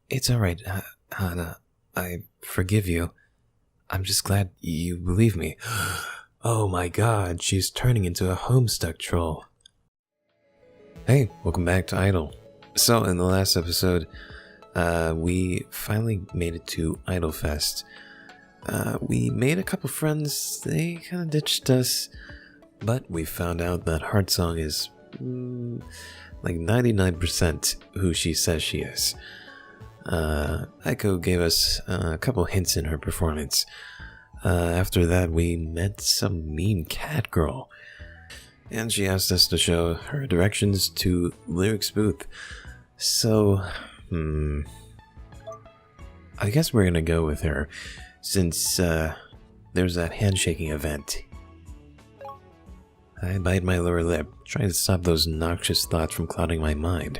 It's alright, Hana. I forgive you. I'm just glad you believe me. Oh my god, she's turning into a Homestuck troll. Hey, welcome back to AIdol. So, in the last episode, we finally made it to AIdol Fest. We made a couple friends, they kind of ditched us, but we found out that Heartsong is like 99% who she says she is. Aiko gave us a couple hints in her performance. After that, we met some mean cat girl, and she asked us to show her directions to Lyric's booth. So, I guess we're gonna go with her, since there's that handshaking event. I bite my lower lip, trying to stop those noxious thoughts from clouding my mind.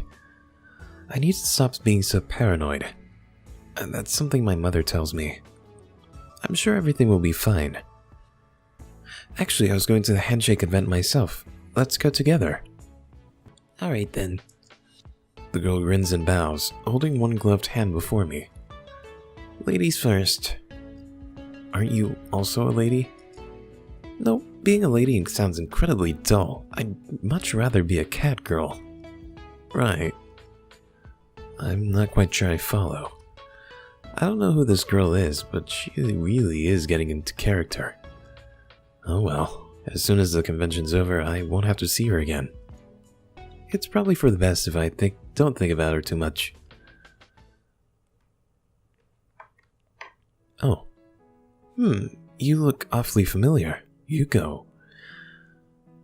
I need to stop being so paranoid. And that's something my mother tells me. I'm sure everything will be fine. Actually, I was going to the handshake event myself. Let's go together. Alright then. The girl grins and bows, holding one gloved hand before me. Ladies first. Aren't you also a lady? No, being a lady sounds incredibly dull. I'd much rather be a cat girl. Right. I'm not quite sure I follow. I don't know who this girl is, but she really is getting into character. Oh well, as soon as the convention's over, I won't have to see her again. It's probably for the best if I don't think about her too much. Oh. You look awfully familiar. Yuko.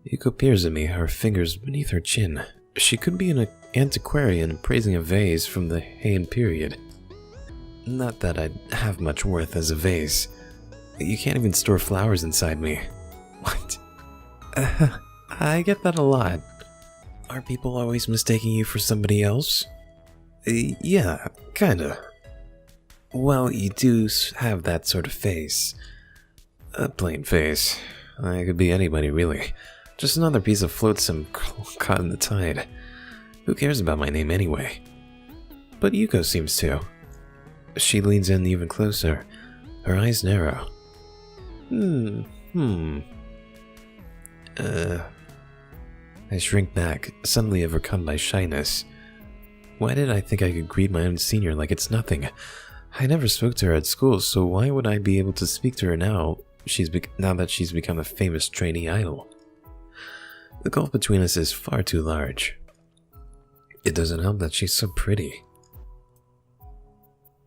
Yuko peers at me, her fingers beneath her chin. She could be an antiquarian praising a vase from the Heian period. Not that I'd have much worth as a vase. You can't even store flowers inside me. What? I get that a lot. Are people always mistaking you for somebody else? Yeah, kinda. Well, you do have that sort of face. A plain face. I could be anybody, really. Just another piece of flotsam caught in the tide. Who cares about my name anyway? But Yuko seems to. She leans in even closer, her eyes narrow. I shrink back, suddenly overcome by shyness. Why did I think I could greet my own senior like it's nothing? I never spoke to her at school, so why would I be able to speak to her now that she's become a famous trainee idol? The gulf between us is far too large. It doesn't help that she's so pretty.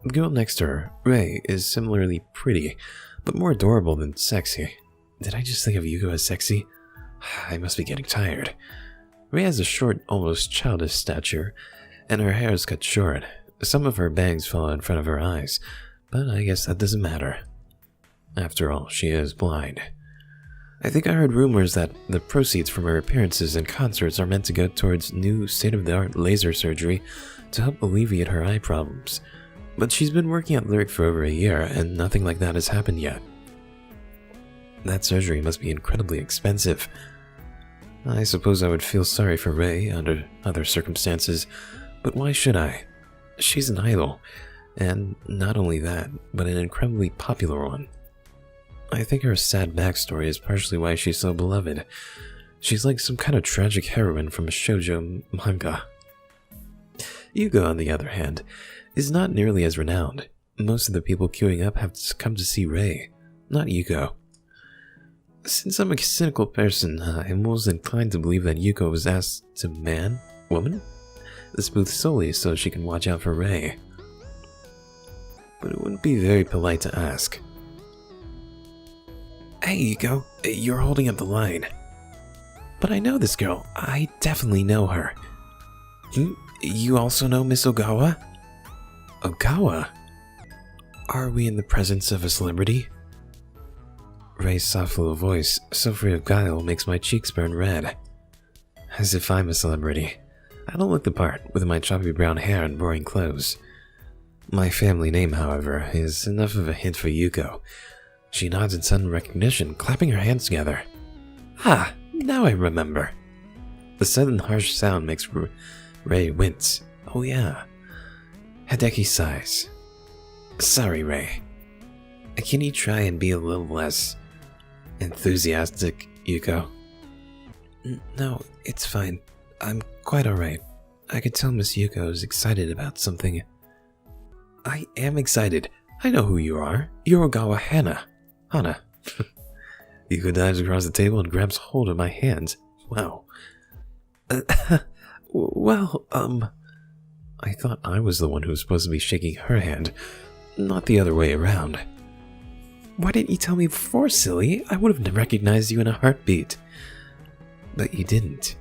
The girl next to her, Ray, is similarly pretty, but more adorable than sexy. Did I just think of Yuko as sexy? I must be getting tired. Ray has a short, almost childish stature, and her hair is cut short. Some of her bangs fall in front of her eyes, but I guess that doesn't matter. After all, she is blind. I think I heard rumors that the proceeds from her appearances and concerts are meant to go towards new state-of-the-art laser surgery to help alleviate her eye problems. But she's been working at Lyric for over a year, and nothing like that has happened yet. That surgery must be incredibly expensive. I suppose I would feel sorry for Ray under other circumstances, but why should I? She's an idol, and not only that, but an incredibly popular one. I think her sad backstory is partially why she's so beloved. She's like some kind of tragic heroine from a shoujo manga. Yuko, on the other hand, is not nearly as renowned. Most of the people queuing up have come to see Ray, not Yuko. Since I'm a cynical person, I'm most inclined to believe that Yuko was asked to woman? This booth solely so she can watch out for Ray. But it wouldn't be very polite to ask. Hey Yuko, you're holding up the line. But I know this girl. I definitely know her. You also know Miss Ogawa? Ogawa? Are we in the presence of a celebrity? Ray's soft little voice, so free of guile, makes my cheeks burn red. As if I'm a celebrity. I don't look the part, with my choppy brown hair and boring clothes. My family name, however, is enough of a hint for Yuko. She nods in sudden recognition, clapping her hands together. Ah, now I remember. The sudden harsh sound makes Ray wince. Oh yeah. Hideki sighs. Sorry, Rei. Can you try and be a little less enthusiastic, Yuko? No, it's fine. I'm quite alright. I could tell Miss Yuko is excited about something. I am excited. I know who you are. You're Ogawa Hana. Hana. Yuko dives across the table and grabs hold of my hands. Wow. Well, I thought I was the one who was supposed to be shaking her hand, not the other way around. Why didn't you tell me before, silly? I would have recognized you in a heartbeat. But you didn't.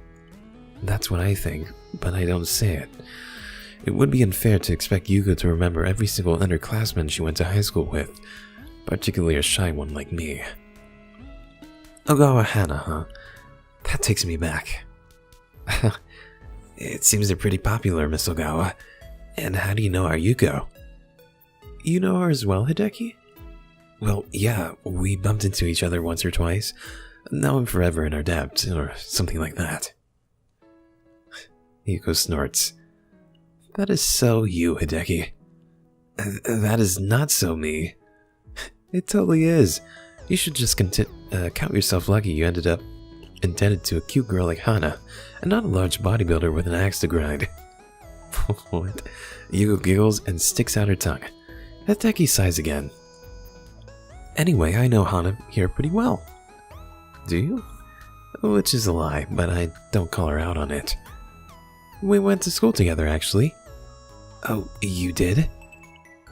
That's what I think, but I don't say it. It would be unfair to expect Yuko to remember every single underclassman she went to high school with, particularly a shy one like me. Ogawa Hana, huh? That takes me back. It seems they're pretty popular, Miss Ogawa. And how do you know our Yuko? You know her as well, Hideki? Well, yeah, we bumped into each other once or twice. Now and forever in our debt, or something like that. Yuko snorts. That is so you, Hideki. That is not so me. It totally is. You should just count yourself lucky you ended up indebted to a cute girl like Hana, and not a large bodybuilder with an axe to grind. What? Yuko giggles and sticks out her tongue. Hideki sighs again. Anyway, I know Hana here pretty well. Do you? Which is a lie, but I don't call her out on it. We went to school together, actually. Oh, you did?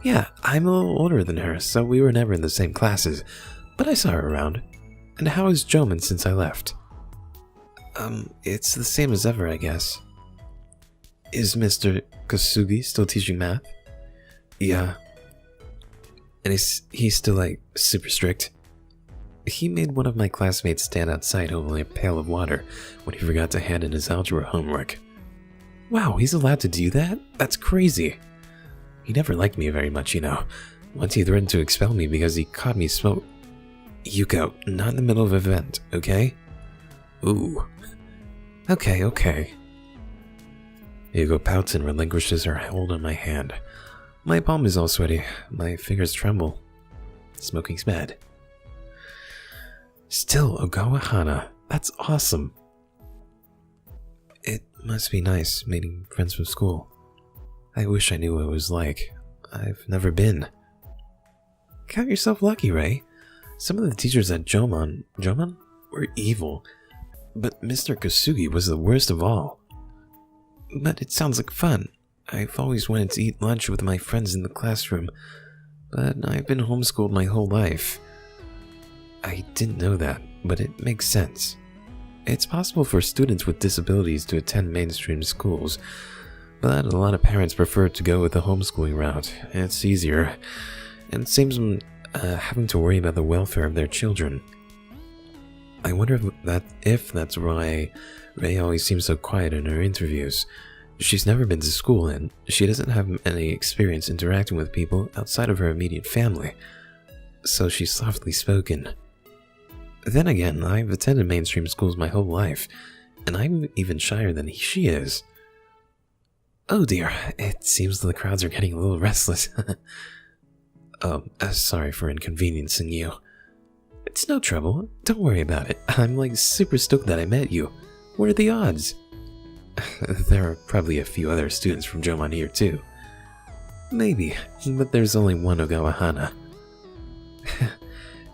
Yeah, I'm a little older than her, so we were never in the same classes, but I saw her around. And how is Joman since I left? It's the same as ever, I guess. Is Mr. Kosugi still teaching math? Yeah. And he's still, like, super strict? He made one of my classmates stand outside holding a pail of water when he forgot to hand in his algebra homework. Wow, he's allowed to do that? That's crazy. He never liked me very much, you know. Once he threatened to expel me because he caught me smoke. Yuko, not in the middle of an event, okay? Ooh. Okay. Yuko pouts and relinquishes her hold on my hand. My palm is all sweaty. My fingers tremble. Smoking's bad. Still, Ogawa Hana. That's awesome. It must be nice meeting friends from school. I wish I knew what it was like. I've never been. Count yourself lucky, Rei. Some of the teachers at Joman were evil, but Mr. Kosugi was the worst of all. But it sounds like fun. I've always wanted to eat lunch with my friends in the classroom, but I've been homeschooled my whole life. I didn't know that, but it makes sense. It's possible for students with disabilities to attend mainstream schools, but a lot of parents prefer to go with the homeschooling route. It's easier, and it saves them having to worry about the welfare of their children. I wonder if that's why Rei always seems so quiet in her interviews. She's never been to school and she doesn't have any experience interacting with people outside of her immediate family, so she's softly spoken. Then again, I've attended mainstream schools my whole life, and I'm even shyer than she is. Oh dear, it seems the crowds are getting a little restless. Sorry for inconveniencing you. It's no trouble, don't worry about it. I'm like super stoked that I met you. What are the odds? There are probably a few other students from Joman here too. Maybe, but there's only one Ogawa Hana.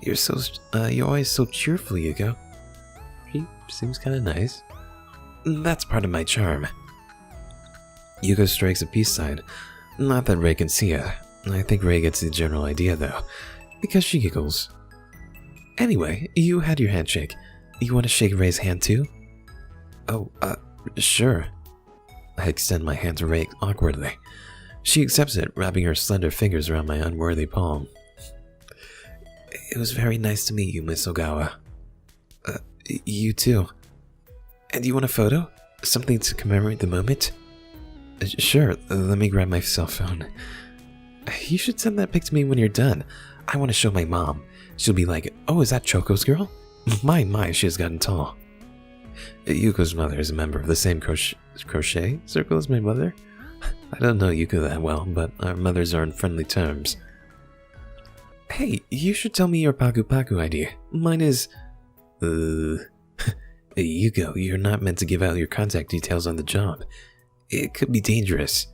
You're always so cheerful, Yuko. He seems kinda nice. That's part of my charm. Yuko strikes a peace sign. Not that Rei can see it. I think Rei gets the general idea though, because she giggles. Anyway, you had your handshake. You want to shake Rei's hand too? Oh, sure. I extend my hand to Rei awkwardly. She accepts it, wrapping her slender fingers around my unworthy palm. It was very nice to meet you, Miss Ogawa. You too. And you want a photo? Something to commemorate the moment? Sure, let me grab my cell phone. You should send that pic to me when you're done. I want to show my mom. She'll be like, oh, is that Choco's girl? My, she has gotten tall. Yuko's mother is a member of the same crochet circle as my mother. I don't know Yuko that well, but our mothers are on friendly terms. Hey, you should tell me your Paku Paku ID. Mine is... Yuko, you're not meant to give out your contact details on the job. It could be dangerous.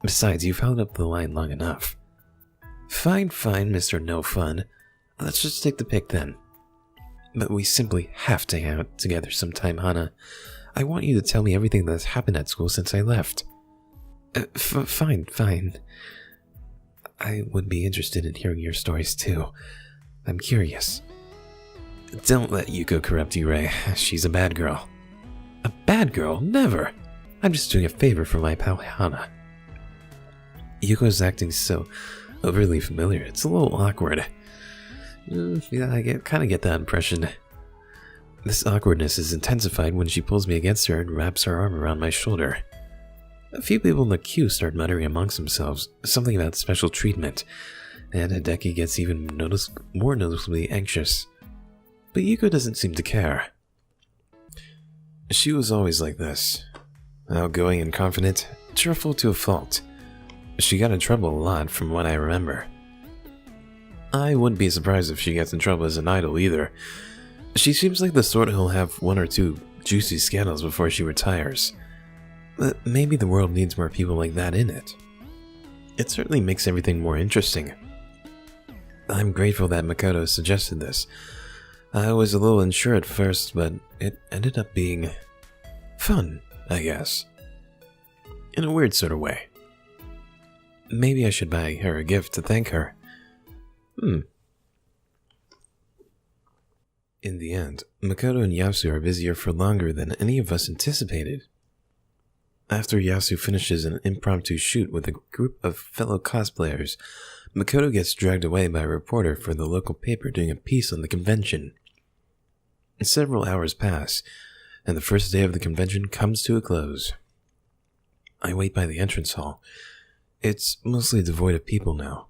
Besides, you've held up the line long enough. Fine, Mr. No Fun. Let's just take the pic then. But we simply have to hang out together sometime, Hana. I want you to tell me everything that's happened at school since I left. Fine. I would be interested in hearing your stories too. I'm curious. Don't let Yuko corrupt you, Ray. She's a bad girl. A bad girl? Never! I'm just doing a favor for my pal Hana. Yuko's acting so overly familiar, it's a little awkward. Yeah, I kind of get that impression. This awkwardness is intensified when she pulls me against her and wraps her arm around my shoulder. A few people in the queue start muttering amongst themselves, something about special treatment, and Hideki gets even more noticeably anxious. But Yuko doesn't seem to care. She was always like this. Outgoing and confident, cheerful to a fault. She got in trouble a lot from what I remember. I wouldn't be surprised if she gets in trouble as an idol either. She seems like the sort who'll have one or two juicy scandals before she retires. But maybe the world needs more people like that in it. It certainly makes everything more interesting. I'm grateful that Makoto suggested this. I was a little unsure at first, but it ended up being fun, I guess. In a weird sort of way. Maybe I should buy her a gift to thank her. In the end, Makoto and Yasu are busier for longer than any of us anticipated. After Yasu finishes an impromptu shoot with a group of fellow cosplayers, Makoto gets dragged away by a reporter for the local paper doing a piece on the convention. Several hours pass, and the first day of the convention comes to a close. I wait by the entrance hall. It's mostly devoid of people now.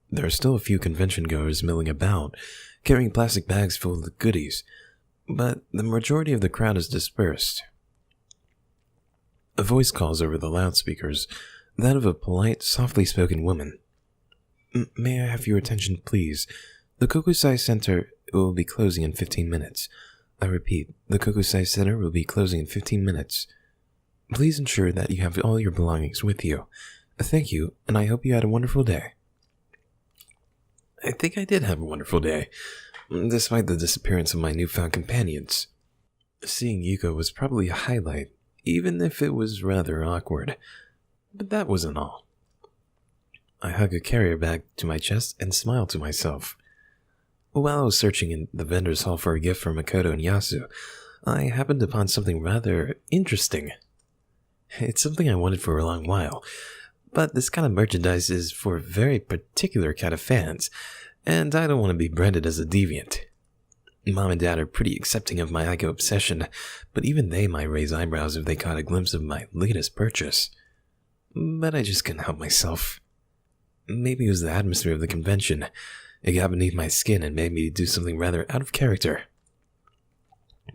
There are still a few convention goers milling about, carrying plastic bags full of goodies, but the majority of the crowd is dispersed. A voice calls over the loudspeakers, that of a polite, softly spoken woman. May I have your attention, please? The Kokusai Center will be closing in 15 minutes. I repeat, the Kokusai Center will be closing in 15 minutes. Please ensure that you have all your belongings with you. Thank you, and I hope you had a wonderful day. I think I did have a wonderful day, despite the disappearance of my newfound companions. Seeing Yuko was probably a highlight, even if it was rather awkward. But that wasn't all. I hug a carrier bag to my chest and smile to myself. While I was searching in the vendor's hall for a gift for Makoto and Yasu, I happened upon something rather interesting. It's something I wanted for a long while, but this kind of merchandise is for a very particular kind of fans, and I don't want to be branded as a deviant. Mom and Dad are pretty accepting of my Aiko obsession, but even they might raise eyebrows if they caught a glimpse of my latest purchase. But I just couldn't help myself. Maybe it was the atmosphere of the convention. It got beneath my skin and made me do something rather out of character.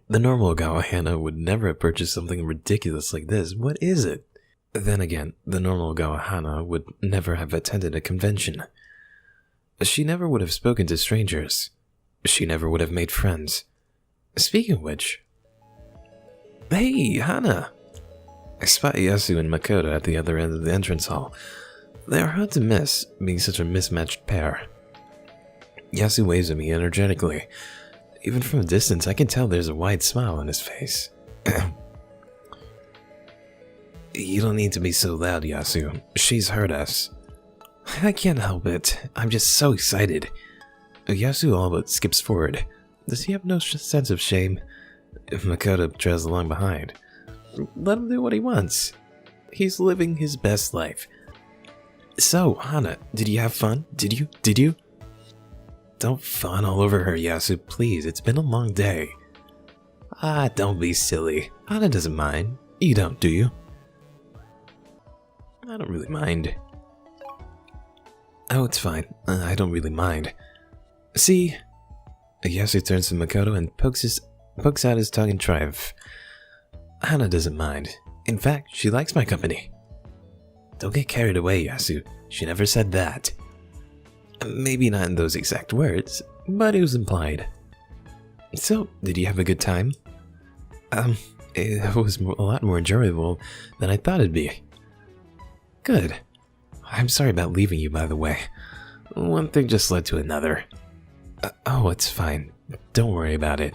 The normal Ogawa Hana would never have purchased something ridiculous like this. What is it? Then again, the normal Ogawa Hana would never have attended a convention. She never would have spoken to strangers. She never would have made friends. Speaking of which... Hey, Hana! I spot Yasu and Makoto at the other end of the entrance hall. They are hard to miss, being such a mismatched pair. Yasu waves at me energetically. Even from a distance, I can tell there's a wide smile on his face. You don't need to be so loud, Yasu. She's heard us. I can't help it. I'm just so excited. Yasu all but skips forward. Does he have no sense of shame? Makoto trails along behind. Let him do what he wants. He's living his best life. So, Hana, did you have fun? Did you? Don't fawn all over her, Yasu, please. It's been a long day. Don't be silly. Hana doesn't mind. You don't, do you? I don't really mind. Oh, it's fine. I don't really mind. See? Yasu turns to Makoto and pokes out his tongue in triumph. Hana doesn't mind. In fact, she likes my company. Don't get carried away, Yasu. She never said that. Maybe not in those exact words, but it was implied. So, did you have a good time? It was a lot more enjoyable than I thought it'd be. Good. I'm sorry about leaving you, by the way. One thing just led to another. Oh, it's fine. Don't worry about it.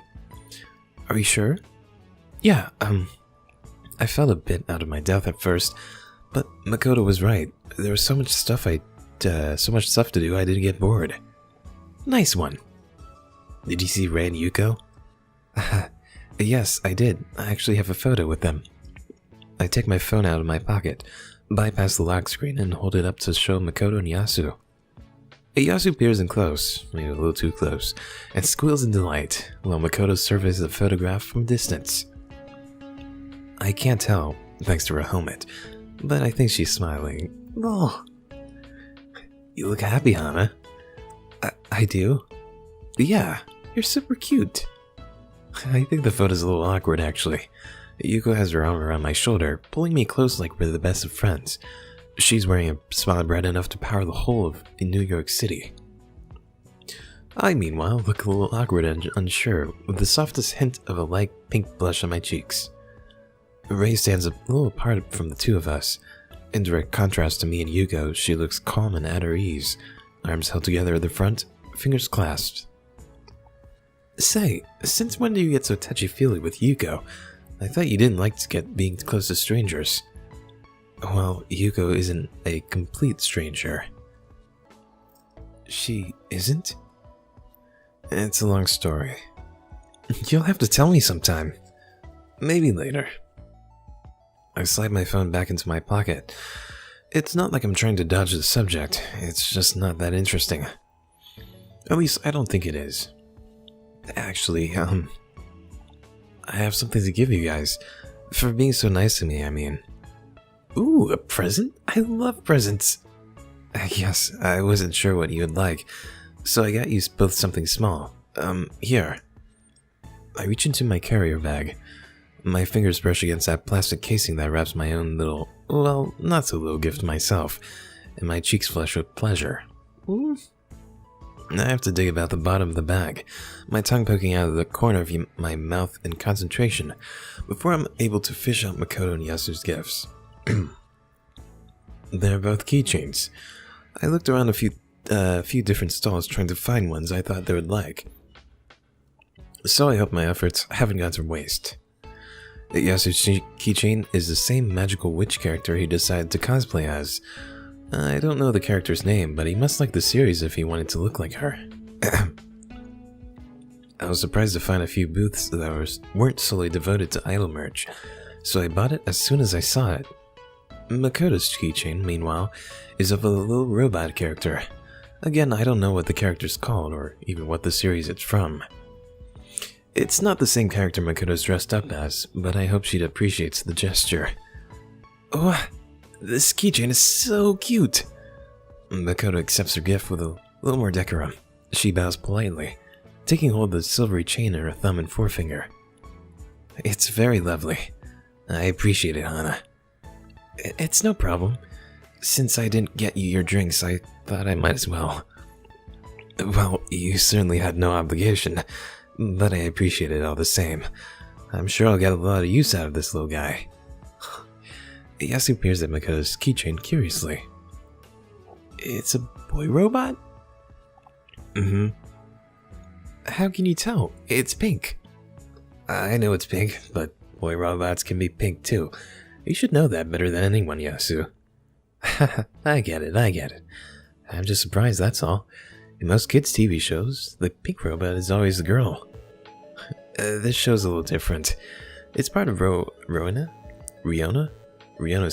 Are you sure? Yeah, I felt a bit out of my depth at first, but Makoto was right. There was so much stuff to do, I didn't get bored. Nice one. Did you see Rei and Yuko? Yes, I did. I actually have a photo with them. I take my phone out of my pocket, bypass the lock screen, and hold it up to show Makoto and Yasu. Yasu peers in close, maybe a little too close, and squeals in delight, while Makoto surveys the photograph from a distance. I can't tell, thanks to her helmet, but I think she's smiling. Oh, you look happy, Hana. I do? Yeah, you're super cute. I think the photo's a little awkward, actually. Yuko has her arm around my shoulder, pulling me close like we're the best of friends. She's wearing a smile bright enough to power the whole of New York City. I, meanwhile, look a little awkward and unsure, with the softest hint of a light pink blush on my cheeks. Rei stands a little apart from the two of us. In direct contrast to me and Yuko, she looks calm and at her ease, arms held together at the front, fingers clasped. Say, since when do you get so touchy-feely with Yuko? I thought you didn't like to get being close to strangers. Well, Yuko isn't a complete stranger. She isn't? It's a long story. You'll have to tell me sometime. Maybe later. I slide my phone back into my pocket. It's not like I'm trying to dodge the subject, it's just not that interesting. At least, I don't think it is. Actually, I have something to give you guys. For being so nice to me, I mean. Ooh, a present? I love presents. Yes, I wasn't sure what you would like, so I got you both something small. Here. I reach into my carrier bag. My fingers brush against that plastic casing that wraps my own little, well, not so little gift myself, and my cheeks flush with pleasure. Ooh. I have to dig about the bottom of the bag, my tongue poking out of the corner of my mouth in concentration, before I'm able to fish out Makoto and Yasu's gifts. They're both keychains. I looked around a few different stalls trying to find ones I thought they would like. So I hope my efforts haven't gone to waste. Yasu's keychain is the same magical witch character he decided to cosplay as. I don't know the character's name, but he must like the series if he wanted to look like her. I was surprised to find a few booths that weren't solely devoted to AIdol merch, so I bought it as soon as I saw it. Makoto's keychain, meanwhile, is of a little robot character. Again, I don't know what the character's called, or even what the series it's from. It's not the same character Makoto's dressed up as, but I hope she appreciates the gesture. Oh, this keychain is so cute! Makoto accepts her gift with a little more decorum. She bows politely, taking hold of the silvery chain in her thumb and forefinger. It's very lovely. I appreciate it, Hana. It's no problem. Since I didn't get you your drinks, I thought I might as well. Well, you certainly had no obligation, but I appreciate it all the same. I'm sure I'll get a lot of use out of this little guy. Yasu peers at Makoto's keychain curiously. It's a boy robot? Mm-hmm. How can you tell? It's pink. I know it's pink, but boy robots can be pink too. You should know that better than anyone, Yasu. I get it. I'm just surprised, that's all. In most kids' TV shows, the pink robot is always the girl. This show's a little different. It's part of Riona's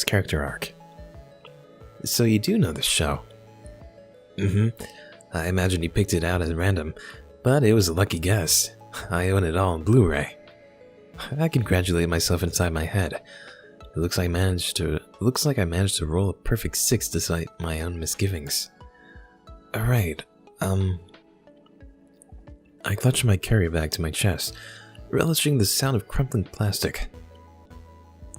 character arc. So you do know this show? Mm-hmm. I imagine you picked it out at random, but it was a lucky guess. I own it all on Blu-ray. I congratulate myself inside my head. It looks like I managed to roll a perfect 6 despite my own misgivings. Alright, I clutch my carry bag to my chest, relishing the sound of crumpling plastic.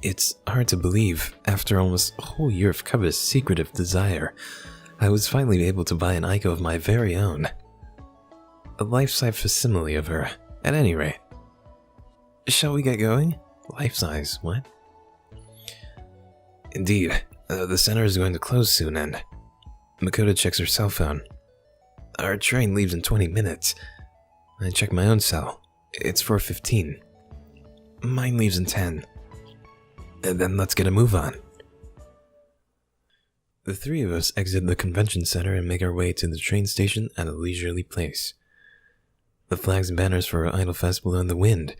It's hard to believe, after almost a whole year of covetous secretive desire, I was finally able to buy an Aiko of my very own. A life-size facsimile of her, at any rate. Shall we get going? Life-size, what? Indeed, the center is going to close soon and... Makoto checks her cell phone. Our train leaves in 20 minutes. I check my own cell. It's 4:15. Mine leaves in 10. And then let's get a move on. The three of us exit the convention center and make our way to the train station at a leisurely pace. The flags and banners for our Idol Fest blow in the wind,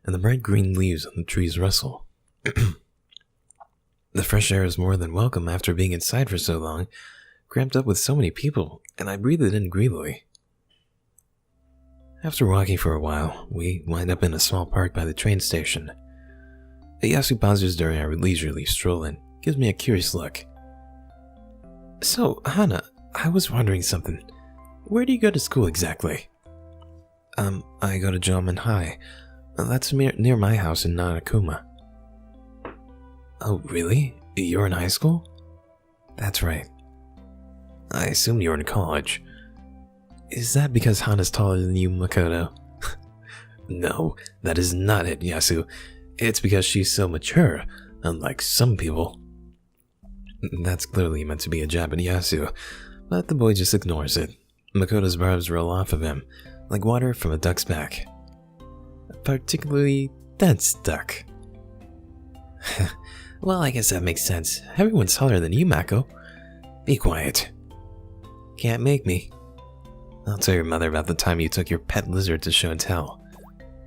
and the bright green leaves on the trees rustle. The fresh air is more than welcome after being inside for so long, cramped up with so many people, and I breathe it in greedily. After walking for a while, we wind up in a small park by the train station. Yasu pauses during our leisurely stroll and gives me a curious look. So, Hana, I was wondering something. Where do you go to school exactly? I go to Jomon High. That's near my house in Nanakuma. Oh, really? You're in high school? That's right. I assumed you were in college. Is that because Hana's taller than you, Makoto? No, that is not it, Yasu. It's because she's so mature, unlike some people. That's clearly meant to be a jab at Yasu, but the boy just ignores it. Makoto's barbs roll off of him, like water from a duck's back. A particularly dense duck. Well, I guess that makes sense. Everyone's taller than you, Mako. Be quiet. Can't make me. I'll tell your mother about the time you took your pet lizard to show and tell.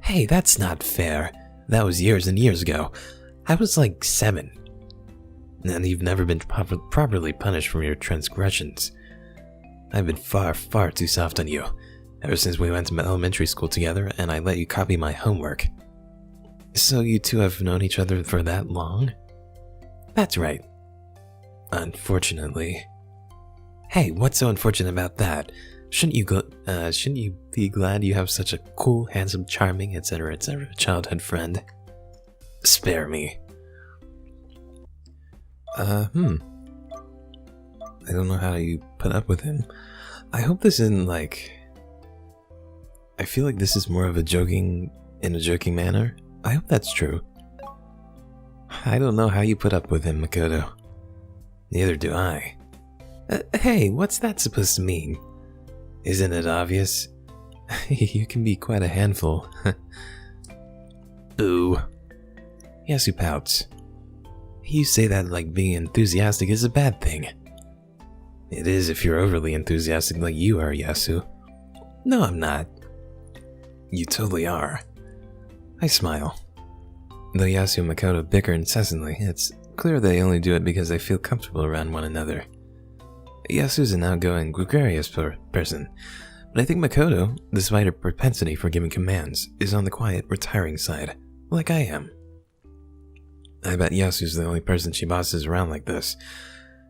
Hey, that's not fair. That was years and years ago. I was like 7. And you've never been properly punished for your transgressions. I've been far, far too soft on you, ever since we went to elementary school together and I let you copy my homework. So you two have known each other for that long? That's right. Unfortunately. Hey, what's so unfortunate about that? Shouldn't you be glad you have such a cool, handsome, charming, etc., childhood friend? Spare me. I don't know how you put up with him. I hope this isn't like... I feel like this is more of a joking manner. I hope that's true. I don't know how you put up with him, Makoto. Neither do I. Hey, what's that supposed to mean? Isn't it obvious? You can be quite a handful. Ooh. Yasu pouts. You say that like being enthusiastic is a bad thing. It is if you're overly enthusiastic like you are, Yasu. No, I'm not. You totally are. I smile. Though Yasu and Makoto bicker incessantly, it's clear they only do it because they feel comfortable around one another. Yasu's an outgoing, gregarious person, but I think Makoto, despite her propensity for giving commands, is on the quiet, retiring side, like I am. I bet Yasu's the only person she bosses around like this,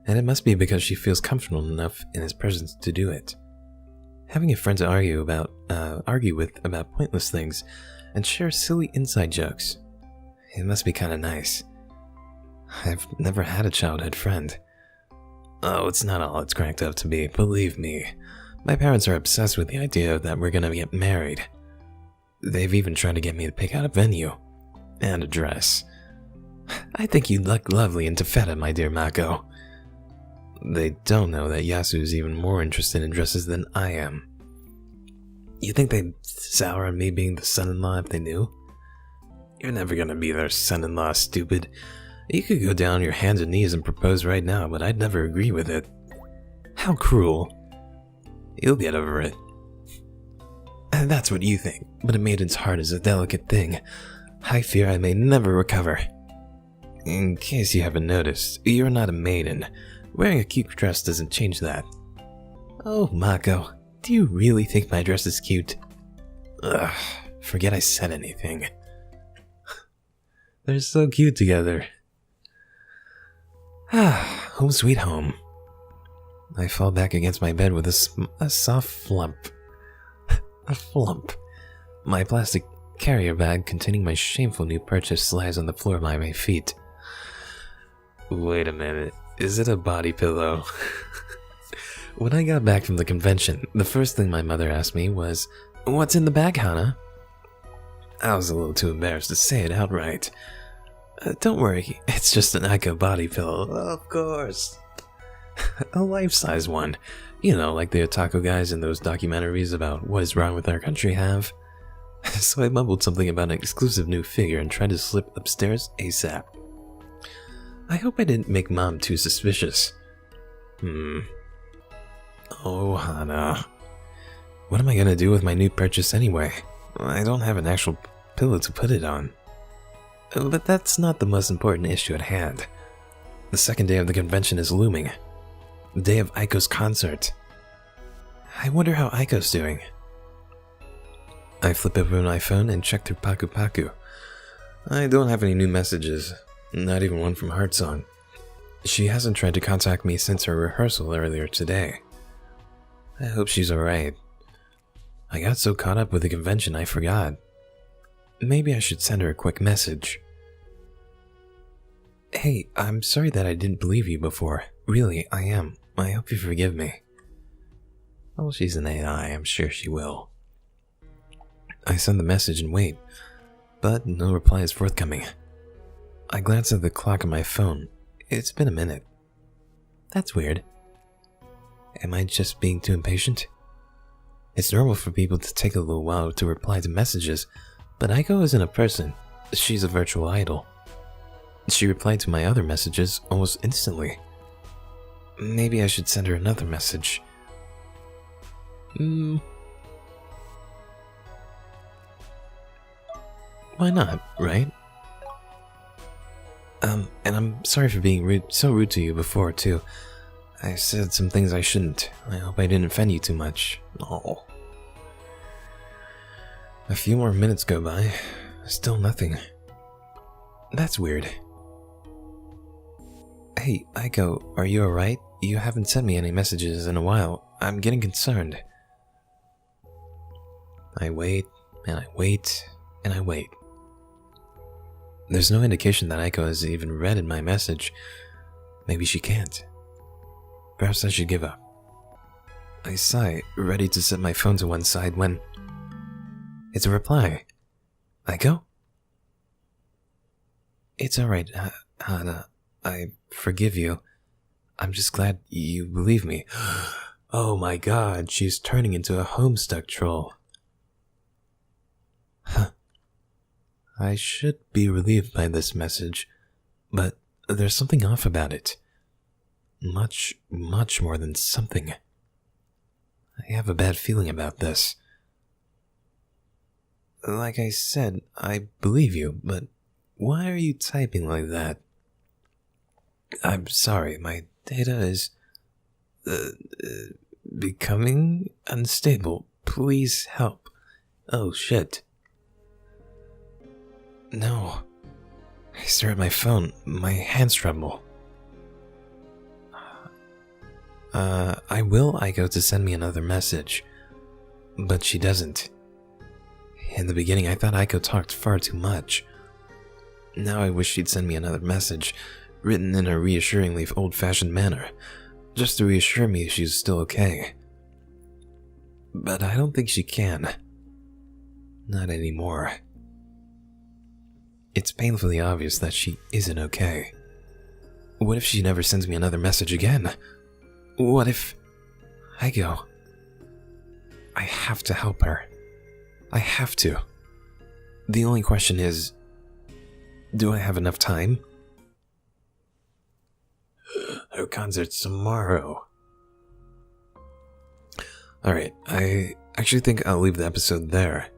and it must be because she feels comfortable enough in his presence to do it. Having a friend to argue with about pointless things and share silly inside jokes, it must be kinda nice. I've never had a childhood friend. Oh, it's not all it's cracked up to be, believe me. My parents are obsessed with the idea that we're gonna get married. They've even tried to get me to pick out a venue. And a dress. I think you'd look lovely in taffeta, my dear Mako. They don't know that Yasu is even more interested in dresses than I am. You think they'd sour on me being the son-in-law if they knew? You're never gonna be their son-in-law, stupid. You could go down on your hands and knees and propose right now, but I'd never agree with it. How cruel. You'll get over it. And that's what you think, but a maiden's heart is a delicate thing. I fear I may never recover. In case you haven't noticed, you're not a maiden. Wearing a cute dress doesn't change that. Oh, Mako, do you really think my dress is cute? Ugh, forget I said anything. They're so cute together. Home sweet home. I fall back against my bed with a soft flump. A flump. My plastic carrier bag containing my shameful new purchase lies on the floor by my feet. Wait a minute, is it a body pillow? When I got back from the convention, the first thing my mother asked me was, "What's in the bag, Hana?" I was a little too embarrassed to say it outright. Don't worry, it's just an Aiko body pillow. Of course. A life-size one. You know, like the otaku guys in those documentaries about what is wrong with our country have. So I mumbled something about an exclusive new figure and tried to slip upstairs ASAP. I hope I didn't make Mom too suspicious. Oh, Hana. What am I gonna do with my new purchase anyway? I don't have an actual pillow to put it on. But that's not the most important issue at hand. The second day of the convention is looming. The day of Aiko's concert. I wonder how Aiko's doing. I flip open my phone and check through Paku Paku. I don't have any new messages, not even one from Heartsong. She hasn't tried to contact me since her rehearsal earlier today. I hope she's alright. I got so caught up with the convention I forgot. Maybe I should send her a quick message. Hey, I'm sorry that I didn't believe you before. Really, I am. I hope you forgive me. Well, she's an AI, I'm sure she will. I send the message and wait, but no reply is forthcoming. I glance at the clock on my phone. It's been a minute. That's weird. Am I just being too impatient? It's normal for people to take a little while to reply to messages, but Aiko isn't a person. She's a virtual idol. She replied to my other messages almost instantly. Maybe I should send her another message. Why not, right? And I'm sorry for being so rude to you before, too. I said some things I shouldn't. I hope I didn't offend you too much. Oh. A few more minutes go by. Still nothing. That's weird. Hey, Aiko, are you alright? You haven't sent me any messages in a while. I'm getting concerned. I wait, and I wait, and I wait. There's no indication that Aiko has even read my message. Maybe she can't. Perhaps I should give up. I sigh, ready to set my phone to one side when... It's a reply. Aiko? It's alright, Hana. I forgive you. I'm just glad you believe me. Oh my god, she's turning into a Homestuck troll. Huh. I should be relieved by this message, but there's something off about it. Much, much more than something. I have a bad feeling about this. Like I said, I believe you, but why are you typing like that? I'm sorry, my data is... becoming unstable. Please help. Oh shit. No. I stare at my phone. My hands tremble. I will Aiko to send me another message. But she doesn't. In the beginning, I thought Aiko talked far too much. Now I wish she'd send me another message, written in a reassuringly old-fashioned manner, just to reassure me she's still okay. But I don't think she can. Not anymore. It's painfully obvious that she isn't okay. What if she never sends me another message again? What if... Aiko... I have to help her. I have to. The only question is... do I have enough time? Her concert's tomorrow. Alright, I actually think I'll leave the episode there.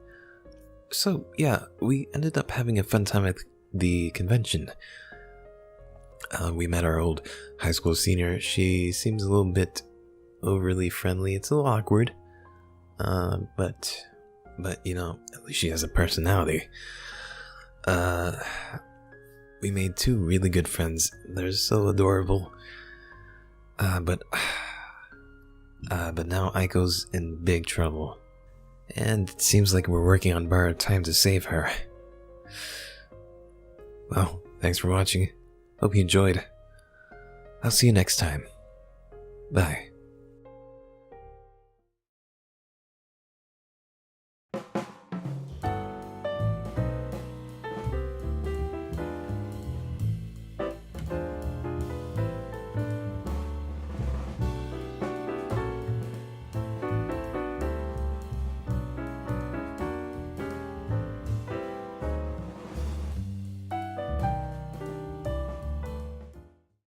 So, yeah, we ended up having a fun time at the convention. We met our old high school senior. She seems a little bit overly friendly. It's a little awkward. But you know, at least she has a personality. We made 2 really good friends. They're so adorable. But now Aiko's in big trouble. And it seems like we're working on borrowed time to save her. Well, thanks for watching. Hope you enjoyed. I'll see you next time. Bye.